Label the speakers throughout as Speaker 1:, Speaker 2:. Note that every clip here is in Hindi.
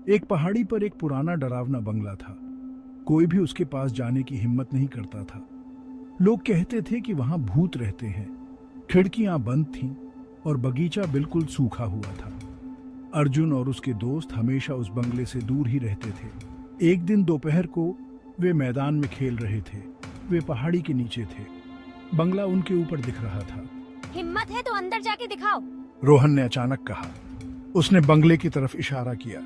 Speaker 1: एक पहाड़ी पर एक पुराना डरावना बंगला था। कोई भी उसके पास जाने की हिम्मत नहीं करता था। लोग कहते थे कि वहां भूत रहते हैं। खिड़कियां बंद थीं और बगीचा बिल्कुल सूखा हुआ था। अर्जुन और उसके दोस्त हमेशा उस बंगले से दूर ही रहते थे। एक दिन दोपहर को वे मैदान में खेल रहे थे। वे पहाड़ी के नीचे थे। बंगला उनके ऊपर दिख रहा था।
Speaker 2: हिम्मत है तो अंदर जाके दिखाओ।
Speaker 1: रोहन ने अचानक कहा। उसने बंगले की तरफ इशारा किया।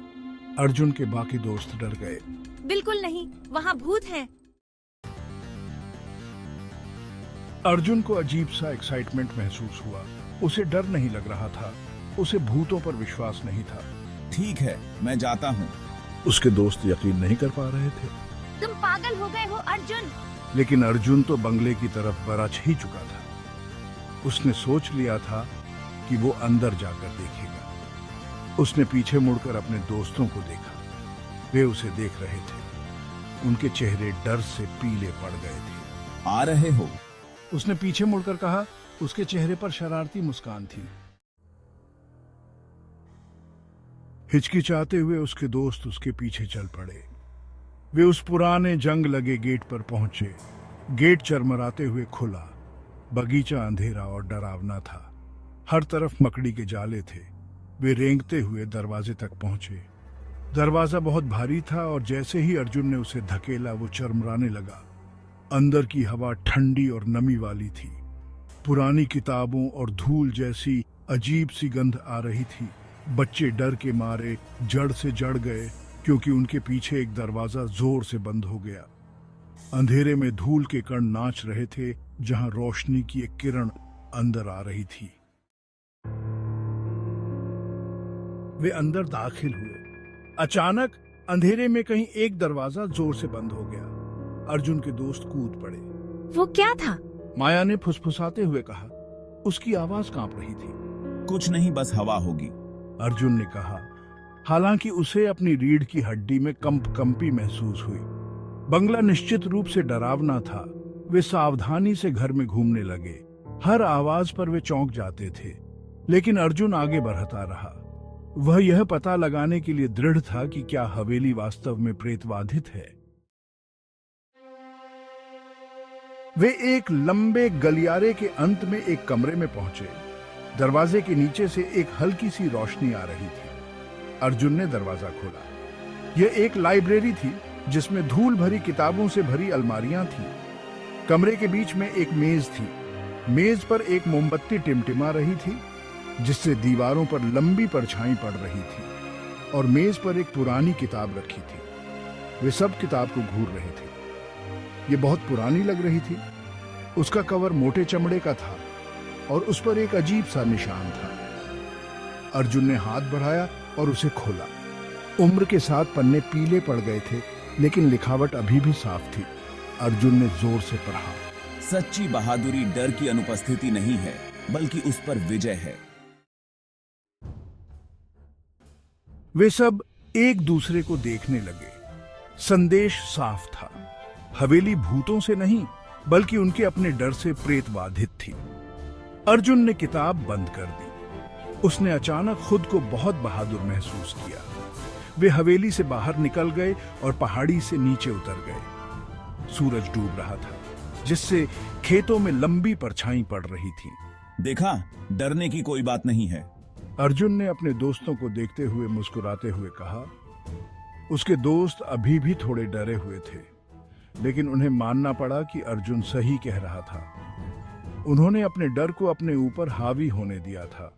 Speaker 1: अर्जुन के बाकी दोस्त डर गए।
Speaker 2: बिल्कुल नहीं, वहाँ भूत है।
Speaker 1: अर्जुन को अजीब सा एक्साइटमेंट महसूस हुआ। उसे डर नहीं लग रहा था। उसे भूतों पर विश्वास नहीं था।
Speaker 3: ठीक है, मैं जाता हूँ।
Speaker 1: उसके दोस्त यकीन नहीं कर पा रहे थे।
Speaker 2: तुम पागल हो गए हो अर्जुन।
Speaker 1: लेकिन अर्जुन तो बंगले की तरफ बरछ ही चुका था। उसने सोच लिया था कि वो अंदर जाकर देखेगा। उसने पीछे मुड़कर अपने दोस्तों को देखा। वे उसे देख रहे थे। उनके चेहरे डर से पीले पड़ गए थे।
Speaker 3: आ रहे हो?
Speaker 1: उसने पीछे मुड़कर कहा। उसके चेहरे पर शरारती मुस्कान थी। हिचकिचाते हुए उसके दोस्त उसके पीछे चल पड़े। वे उस पुराने जंग लगे गेट पर पहुंचे। गेट चरमराते हुए खुला। बगीचा अंधेरा और डरावना था। हर तरफ मकड़ी के जाले थे। वे रेंगते हुए दरवाजे तक पहुंचे। दरवाजा बहुत भारी था और जैसे ही अर्जुन ने उसे धकेला वो चरमराने लगा। अंदर की हवा ठंडी और नमी वाली थी। पुरानी किताबों और धूल जैसी अजीब सी गंध आ रही थी। बच्चे डर के मारे जड़ से जड़ गए क्योंकि उनके पीछे एक दरवाजा जोर से बंद हो गया। अंधेरे में धूल के कण नाच रहे थे जहां रोशनी की एक किरण अंदर आ रही थी। वे अंदर दाखिल हुए। अचानक अंधेरे में कहीं एक दरवाजा जोर से बंद हो गया। अर्जुन के दोस्त कूद पड़े।
Speaker 2: वो क्या था?
Speaker 1: माया ने फुसफुसाते हुए कहा। उसकी आवाज कांप रही थी।
Speaker 3: कुछ नहीं, बस हवा होगी।
Speaker 1: अर्जुन ने कहा। हालांकि उसे अपनी रीढ़ की हड्डी में कंपी महसूस हुई। बंगला निश्चित रूप से डरावना था। वे सावधानी से घर में घूमने लगे। हर आवाज पर वे चौंक जाते थे। लेकिन अर्जुन आगे बढ़ता रहा। वह यह पता लगाने के लिए दृढ़ था कि क्या हवेली वास्तव में प्रेतबाधित है। वे एक लंबे गलियारे के अंत में एक कमरे में पहुंचे। दरवाजे के नीचे से एक हल्की सी रोशनी आ रही थी। अर्जुन ने दरवाजा खोला। यह एक लाइब्रेरी थी जिसमें धूल भरी किताबों से भरी अलमारियां थीं। कमरे के बीच में एक मेज थी। मेज पर एक मोमबत्ती टिमटिमा रही थी जिससे दीवारों पर लंबी परछाई पड़ रही थी और मेज पर एक पुरानी किताब रखी थी। वे सब किताब को घूर रहे थे। ये बहुत पुरानी लग रही थी। उसका कवर मोटे चमड़े का था और उस पर एक अजीब सा निशान था। अर्जुन ने हाथ बढ़ाया और उसे खोला। उम्र के साथ पन्ने पीले पड़ गए थे लेकिन लिखावट अभी भी साफ थी। अर्जुन ने जोर से पढ़ा।
Speaker 3: सच्ची बहादुरी डर की अनुपस्थिति नहीं है, बल्कि उस पर विजय है।
Speaker 1: वे सब एक दूसरे को देखने लगे। संदेश साफ था। हवेली भूतों से नहीं बल्कि उनके अपने डर से प्रेत बाधित थी। अर्जुन ने किताब बंद कर दी। उसने अचानक खुद को बहुत बहादुर महसूस किया। वे हवेली से बाहर निकल गए और पहाड़ी से नीचे उतर गए। सूरज डूब रहा था जिससे खेतों में लंबी परछाई पड़ रही थी।
Speaker 3: देखा, डरने की कोई बात नहीं है।
Speaker 1: अर्जुन ने अपने दोस्तों को देखते हुए मुस्कुराते हुए कहा। उसके दोस्त अभी भी थोड़े डरे हुए थे लेकिन उन्हें मानना पड़ा कि अर्जुन सही कह रहा था। उन्होंने अपने डर को अपने ऊपर हावी होने दिया था।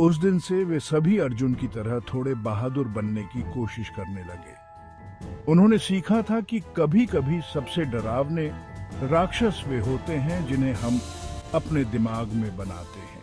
Speaker 1: उस दिन से वे सभी अर्जुन की तरह थोड़े बहादुर बनने की कोशिश करने लगे। उन्होंने सीखा था कि कभी-कभी सबसे डरावने राक्षस वे होते हैं जिन्हें हम अपने दिमाग में बनाते हैं।